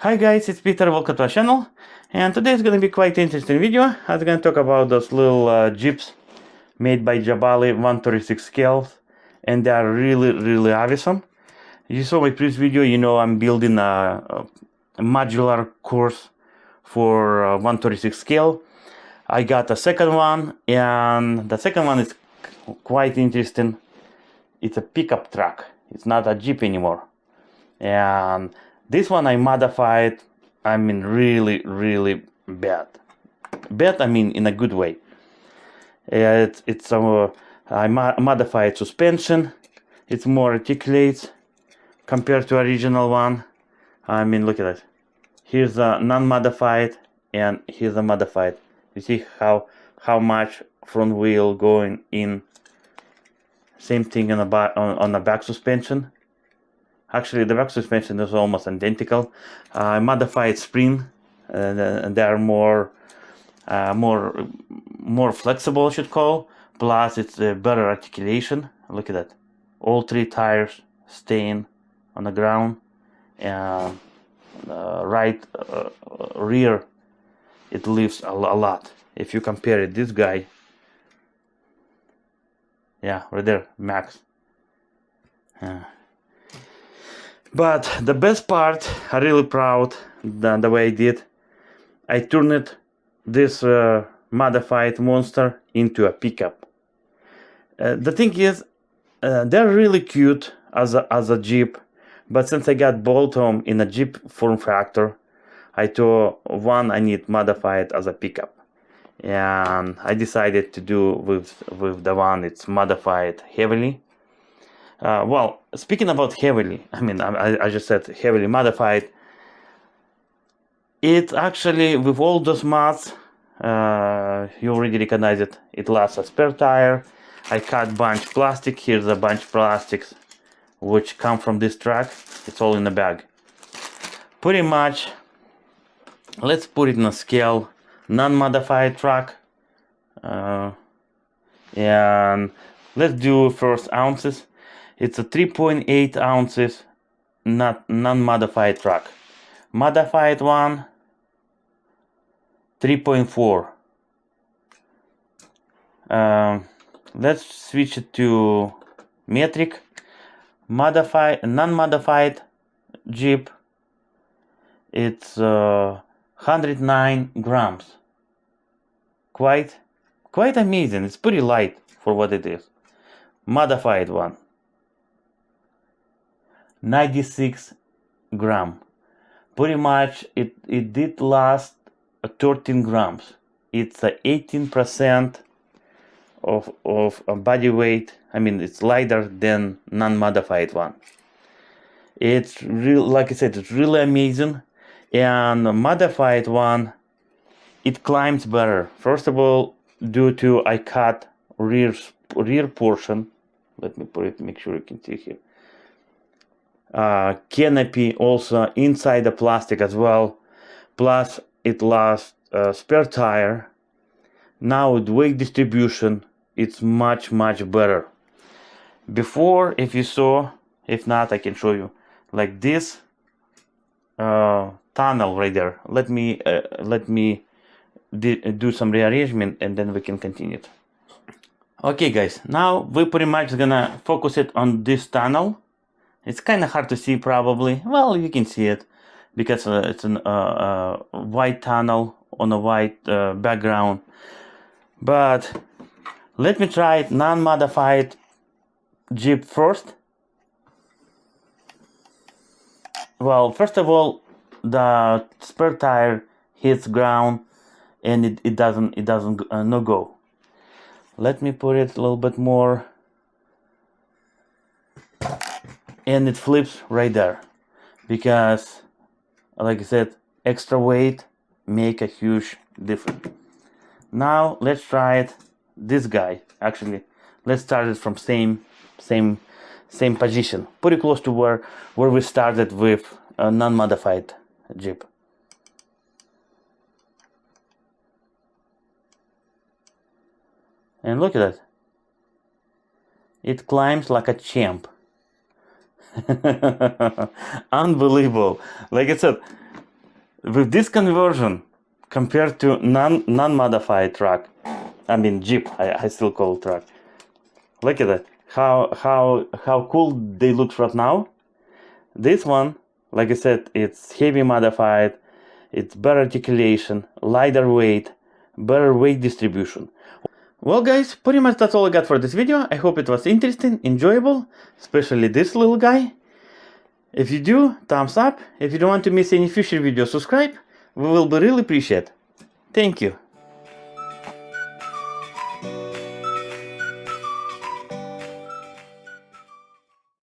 Hi guys, it's Peter, welcome to our channel, and today is going to be quite interesting video. I'm going to talk about those little Jeeps made by JIABAILE 136 scales, and they are really awesome. You saw my previous video, you know I'm building a modular course for 136 scale. I got a second one, and the second one is quite interesting. It's a pickup truck, it's not a Jeep anymore. And this one I modified, I mean really bad. Bad, I mean in a good way. I modified suspension. It's more articulate compared to original one. I mean, look at it. Here's a non-modified and here's a modified. You see how much front wheel going in. Same thing on the back suspension. Actually, the back suspension is almost identical. I modified spring, and they are more flexible, I should call. Plus, it's a better articulation. Look at that. All three tires staying on the ground, and right rear it lifts a lot. If you compare it, this guy, yeah, right there, max. But the best part, I'm really proud the way I did. I turned this modified monster into a pickup. The thing is, they're really cute as a Jeep, but since I got both of them in a Jeep form factor, I thought one I need modified as a pickup, and I decided to do with the one it's modified heavily. Well, speaking about heavily, I mean, I just said heavily modified. It actually, with all those mods, you already recognize it. It lasts a spare tire. I cut bunch plastic. Here's a bunch plastics which come from this truck. It's all in the bag. Pretty much, let's put it in a scale, non-modified truck. And let's do first ounces. It's a 3.8 ounces, not non-modified truck. Modified one, 3.4. Let's switch it to metric. Non-modified Jeep. It's 109 grams. Quite amazing. It's pretty light for what it is. Modified one, 96 gram. Pretty much it did last 13 grams. It's 18% of body weight. I mean, it's lighter than non-modified one. It's real, like I said, it's really amazing. And the modified one, it climbs better. First of all, due to I cut rear portion. Let me put it, make sure you can see here. Canopy also inside the plastic as well. Plus it lasts spare tire. Now with weight distribution, it's much better. Before, if you saw, if not, I can show you. Like this tunnel right there. Let me do some rearrangement and then we can continue it. Okay guys, now we're pretty much gonna focus it on this tunnel. It's kind of hard to see probably. Well, you can see it because it's a white tunnel on a white background. But let me try it non-modified Jeep first. Well, first of all, the spare tire hits ground and it doesn't no go. Let me put it a little bit more. And it flips right there. Because, like I said, extra weight make a huge difference. Now, let's try it. This guy, actually, let's start it from same position. Pretty close to where we started with a non-modified Jeep. And look at that. It climbs like a champ. Unbelievable. Like I said, with this conversion compared to non-modified truck, I mean Jeep, I still call it truck. Look at that, how cool they look right now. This one, like I said, it's heavy modified, it's better articulation, lighter weight, better weight distribution. Well guys, pretty much that's all I got for this video. I hope it was interesting, enjoyable, especially this little guy. If you do, thumbs up. If you don't want to miss any future videos, subscribe. We will be really appreciated. Thank you.